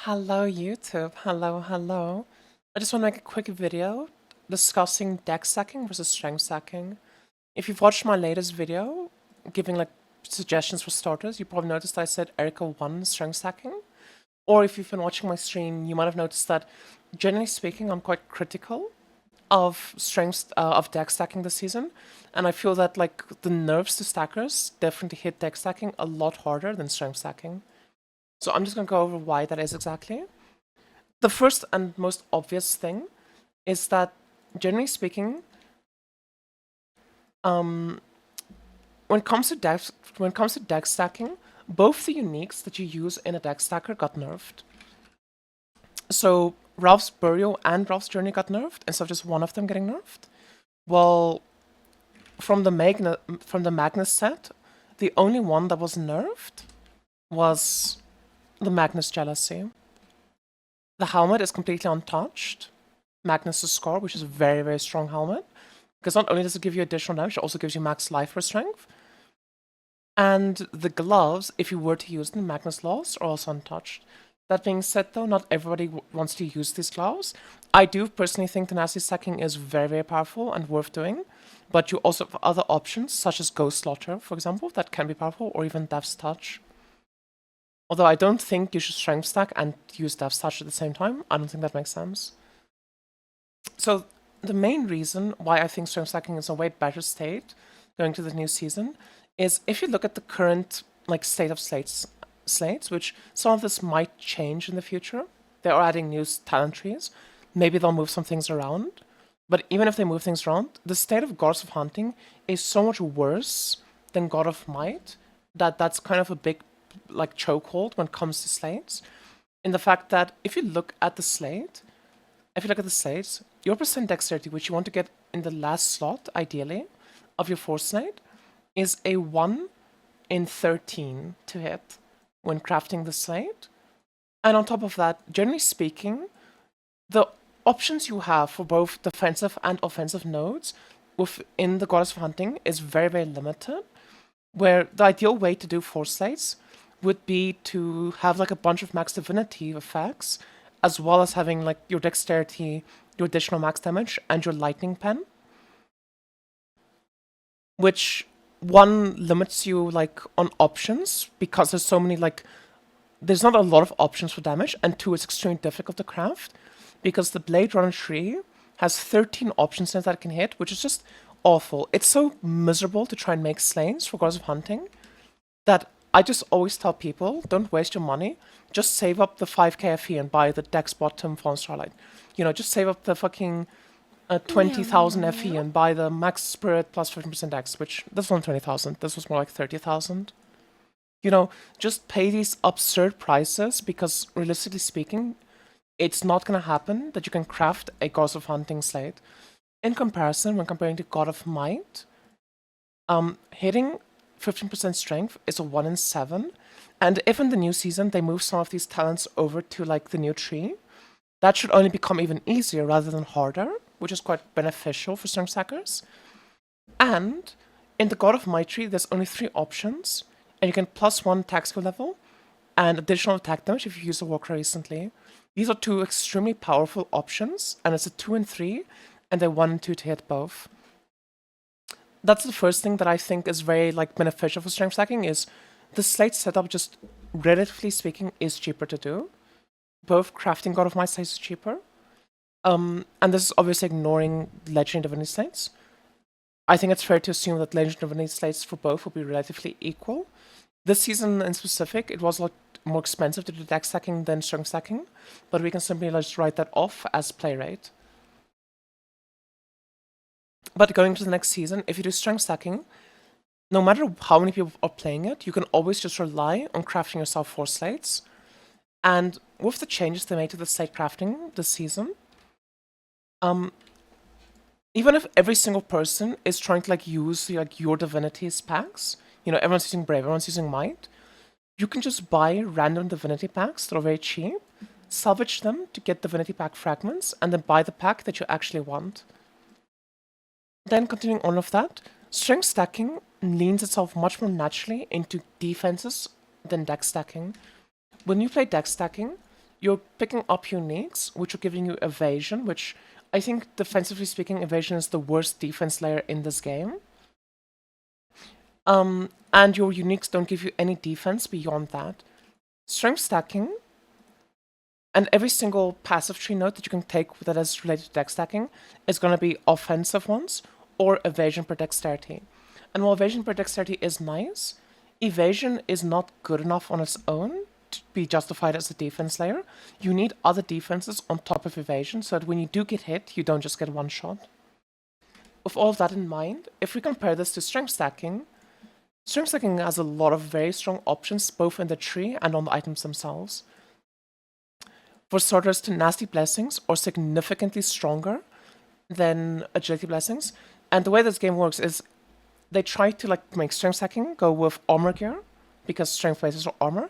Hello YouTube, hello. I just want to make a quick video discussing deck stacking versus strength stacking. If you've watched my latest video, giving like suggestions for starters, you probably noticed I said Erica 1 strength stacking. Or if you've been watching my stream, you might have noticed that, generally speaking, I'm quite critical of of deck stacking this season. And I feel that like the nerfs to stackers definitely hit deck stacking a lot harder than strength stacking. So I'm just going to go over why that is exactly. The first and most obvious thing is that, generally speaking, when it comes to deck stacking, both the uniques that you use in a deck stacker got nerfed. So Ralph's Burial and Ralph's Journey got nerfed instead of just one of them getting nerfed. Well, from the Magnus set, the only one that was nerfed was the Magnus Jealousy. The helmet is completely untouched. Magnus' Scar, which is a very strong helmet. Because not only does it give you additional damage, it also gives you max life per strength. And the gloves, if you were to use them, Magnus Lost, are also untouched. That being said though, not everybody wants to use these gloves. I do personally think tenacity stacking is very powerful and worth doing. But you also have other options, such as Ghost Slaughter, for example, that can be powerful, or even Death's Touch. Although I don't think you should strength stack and use Death's Touch at the same time. I don't think that makes sense. So the main reason why I think strength stacking is a way better state going to the new season is if you look at the current state of slates, which some of this might change in the future. They are adding new talent trees. Maybe they'll move some things around. But even if they move things around, the state of Goddess of Hunting is so much worse than God of Might that's kind of a big chokehold when it comes to slates. In the fact that if you look at the slates, your percent dexterity, which you want to get in the last slot, ideally, of your force slate, is a 1 in 13 to hit when crafting the slate. And on top of that, generally speaking, the options you have for both defensive and offensive nodes within the Goddess of Hunting is very limited, where the ideal way to do force slates would be to have a bunch of max divinity effects, as well as having your dexterity, your additional max damage, and your lightning pen. Which, one, limits you on options, because there's so many there's not a lot of options for damage, and two, it's extremely difficult to craft, because the Blade Runner tree has 13 options in it that it can hit, which is just awful. It's so miserable to try and make slains for Goddess of Hunting that I just always tell people, don't waste your money. Just save up the 5k FE and buy the Dex Bottom Fallen Starlight. Just save up the fucking 20,000 FE and buy the Max Spirit plus 15% Dex, which, this was 20,000. This was more like 30,000. Just pay these absurd prices, because realistically speaking, it's not going to happen that you can craft a Goddess of Hunting slate. In comparison, when comparing to God of Might, hitting 15% strength is a 1 in 7, and if in the new season they move some of these talents over to the new tree, that should only become even easier rather than harder, which is quite beneficial for strength stackers. And in the God of Might tree, there's only 3 options, and you can +1 attack skill level and additional attack damage if you use a Walker recently. These are 2 extremely powerful options, and it's a 2 and 3, and a 1 and 2 to hit both. That's the first thing that I think is very beneficial for strength stacking, is the slate setup, just relatively speaking, is cheaper to do. Both crafting God of Might slates is cheaper. And this is obviously ignoring Legendary Divinity slates. I think it's fair to assume that Legendary Divinity slates for both will be relatively equal. This season in specific, it was a lot more expensive to do deck stacking than strength stacking, but we can simply just write that off as play rate. But going to the next season, if you do strength stacking, no matter how many people are playing it, you can always just rely on crafting yourself 4 slates. And with the changes they made to the slate crafting this season, even if every single person is trying to use your divinities packs, everyone's using Brave, everyone's using Might, you can just buy random divinity packs that are very cheap, salvage them to get divinity pack fragments, and then buy the pack that you actually want. Then, continuing on with that, strength stacking leans itself much more naturally into defenses than deck stacking. When you play deck stacking, you're picking up uniques, which are giving you evasion, which I think, defensively speaking, evasion is the worst defense layer in this game. And your uniques don't give you any defense beyond that. Strength stacking, and every single passive tree node that you can take that is related to dex stacking is going to be offensive ones, or evasion per dexterity. And while evasion per dexterity is nice, evasion is not good enough on its own to be justified as a defense layer. You need other defenses on top of evasion so that when you do get hit, you don't just get one shot. With all of that in mind, if we compare this to strength stacking has a lot of very strong options both in the tree and on the items themselves. For starters, Tenacity Blessings are significantly stronger than Agility Blessings. And the way this game works is they try to make strength stacking go with armor gear, because strength bases are armor,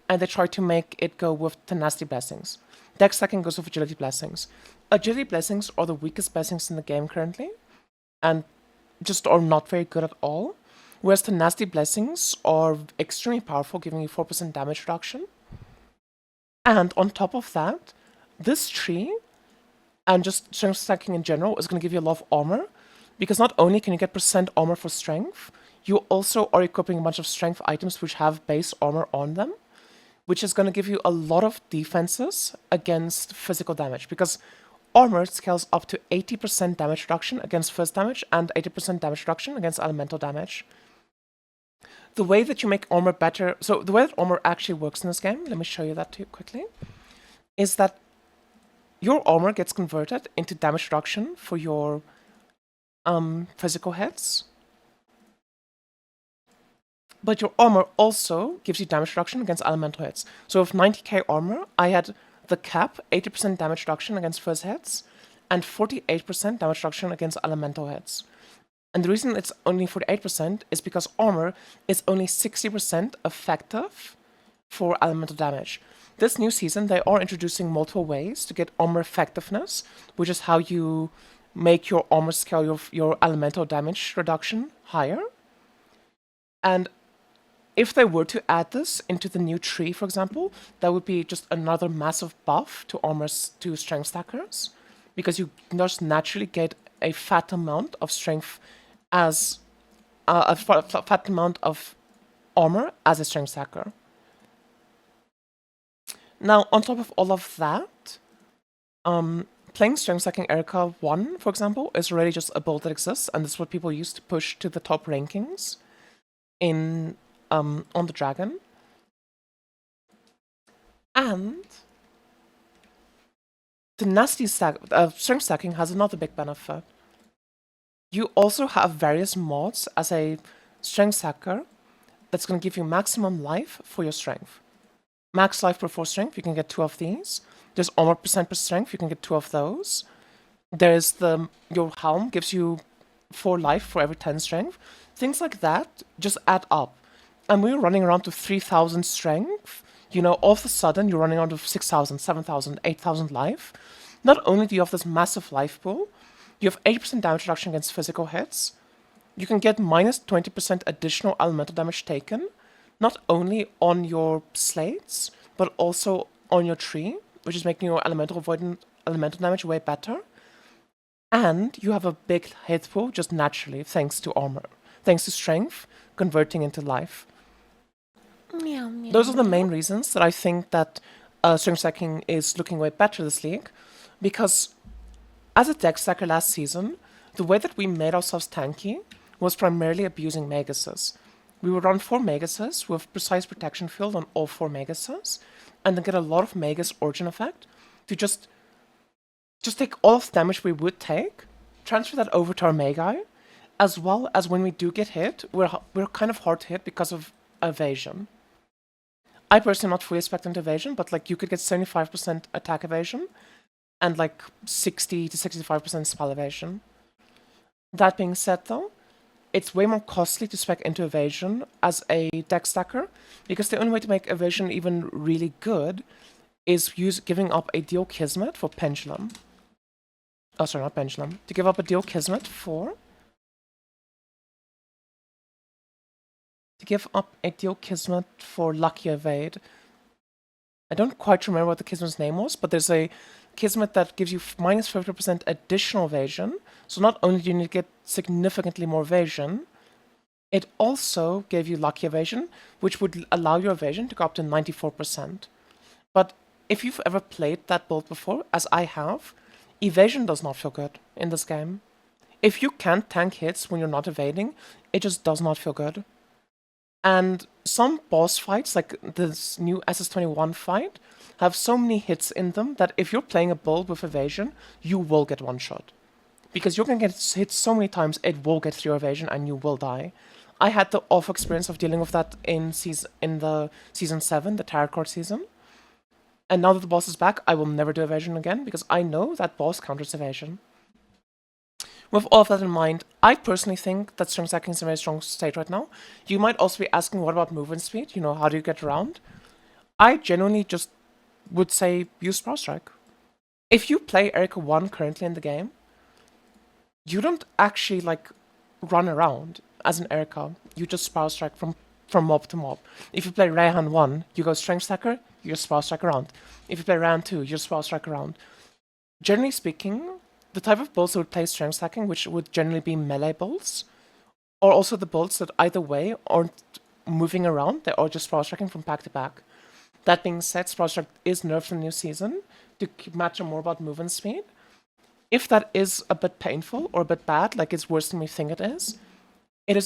and they try to make it go with Tenacity Blessings. Dex stacking goes with Agility Blessings. Agility Blessings are the weakest blessings in the game currently, and just are not very good at all. Whereas Tenacity Blessings are extremely powerful, giving you 4% damage reduction. And on top of that, this tree, and just strength stacking in general, is going to give you a lot of armor. Because not only can you get percent armor for strength, you also are equipping a bunch of strength items which have base armor on them, which is going to give you a lot of defenses against physical damage. Because armor scales up to 80% damage reduction against first damage and 80% damage reduction against elemental damage. The way that you make armor better, so the way that armor actually works in this game, let me show you that to you quickly, is that your armor gets converted into damage reduction for your physical hits. But your armor also gives you damage reduction against elemental hits. So with 90k armor, I had the cap, 80% damage reduction against first hits, and 48% damage reduction against elemental hits. And the reason it's only 48% is because armor is only 60% effective for elemental damage. This new season, they are introducing multiple ways to get armor effectiveness, which is how you make your armor scale, your elemental damage reduction higher. And if they were to add this into the new tree, for example, that would be just another massive buff to armors, to strength stackers, because you just naturally get a fat amount of strength as a fat amount of armor as a strength stacker. Now, on top of all of that, playing strength stacking Erica 1, for example, is already just a build that exists, and this is what people use to push to the top rankings in on the dragon. And the nasty strength stacking has another big benefit. You also have various mods as a strength stacker that's going to give you maximum life for your strength. Max life per 4 strength, you can get 2 of these. There's armor percent per strength, you can get 2 of those. There's your helm gives you 4 life for every 10 strength. Things like that just add up. And when you're running around to 3,000 strength, all of a sudden you're running around to 6,000, 7,000, 8,000 life. Not only do you have this massive life pool, you have 80% damage reduction against physical hits. You can get minus 20% additional elemental damage taken, not only on your slates, but also on your tree, which is making your elemental damage way better. And you have a big hit pool just naturally, thanks to armor, thanks to strength converting into life. Meow, meow, Those are the main reasons that I think that strength stacking is looking way better this league, because as a deck stacker last season, the way that we made ourselves tanky was primarily abusing Maguses. We would run 4 Maguses with precise protection field on all 4 Maguses, and then get a lot of Magus origin effect to just take all of the damage we would take, transfer that over to our Magi, as well as when we do get hit, we're kind of hard to hit because of evasion. I personally am not fully expecting evasion, but you could get 75% attack evasion, and 60 to 65% spell evasion. That being said though, it's way more costly to spec into evasion as a deck stacker, because the only way to make evasion even really good is giving up a Deal Kismet for Pendulum. Oh, sorry, not Pendulum. To give up a Deal Kismet for... Lucky Evade. I don't quite remember what the Kismet's name was, but there's a Kismet that gives you minus 50% additional evasion. So not only do you need to get significantly more evasion, it also gave you lucky evasion, which would allow your evasion to go up to 94%. But if you've ever played that build before, as I have, evasion does not feel good in this game. If you can't tank hits when you're not evading, it just does not feel good. And some boss fights, like this new SS21 fight, have so many hits in them that if you're playing a build with evasion, you will get one shot. Because you're gonna get hit so many times, it will get through evasion and you will die. I had the awful experience of dealing with that in the season 7, the Tarot Card season. And now that the boss is back, I will never do evasion again because I know that boss counters evasion. With all of that in mind, I personally think that strength stacking is in a very strong state right now. You might also be asking, what about movement speed? You know, how do you get around? I genuinely just would say use Sprout Strike. If you play Erica 1 currently in the game, you don't actually like run around as an Erica. You just Sprout Strike from mob to mob. If you play Rayhan 1, you go Strength Stacker, you just Sprout Strike around. If you play Rayhan 2, you just Sprout Strike around. Generally speaking, the type of builds that would play strength stacking, which would generally be melee builds, or also the builds that either way aren't moving around, they are just Sprout Striking from pack to pack. That being said, Sprout Strike is nerfed in the new season to matter more about movement speed. If that is a bit painful or a bit bad, like it's worse than we think it is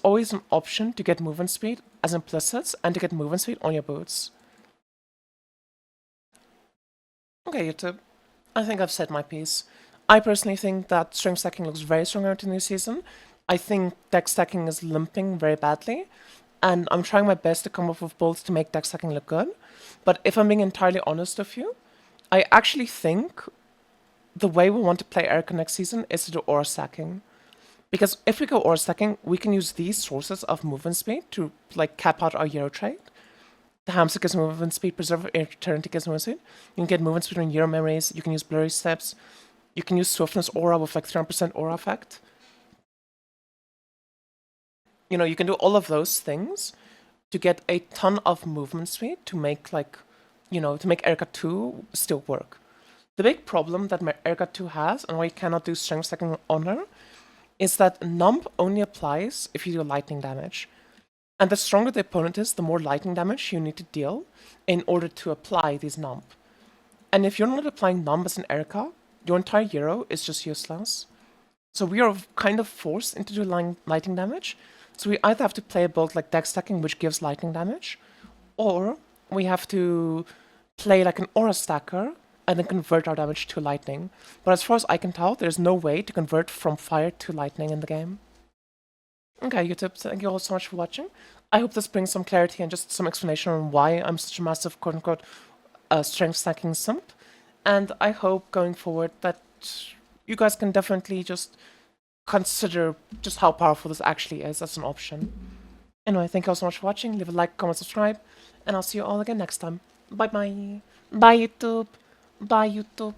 always an option to get movement speed as implicits and to get movement speed on your boots. Okay, YouTube. I think I've said my piece. I personally think that strength stacking looks very strong out in the new season. I think deck stacking is limping very badly, and I'm trying my best to come up with builds to make deck stacking look good. But if I'm being entirely honest with you, I actually think the way we want to play Erica next season is to do aura stacking. Because if we go aura stacking, we can use these sources of movement speed to like cap out our Euro trade. The hamster gives movement speed, preserve eternity gives movement speed. You can get movement speed on Euro memories, you can use blurry steps, you can use swiftness aura with like 300% aura effect. You know, you can do all of those things to get a ton of movement speed to make like, you know, to make Erica 2 still work. The big problem that Erica 2 has, and why you cannot do strength stacking on her, is that numb only applies if you do lightning damage. And the stronger the opponent is, the more lightning damage you need to deal in order to apply these numb. And if you're not applying numb as an Erica, your entire Euro is just useless. So we are kind of forced into doing lightning damage. So we either have to play a build like deck stacking, which gives lightning damage, or we have to play like an aura stacker and then convert our damage to lightning. But as far as I can tell, there's no way to convert from fire to lightning in the game. Okay, YouTube, thank you all so much for watching. I hope this brings some clarity and just some explanation on why I'm such a massive quote-unquote strength stacking simp. And I hope going forward that you guys can definitely just consider just how powerful this actually is as an option. Anyway, thank you all so much for watching. Leave a like, comment, subscribe, and I'll see you all again next time. Bye bye. Bye YouTube. Bye YouTube.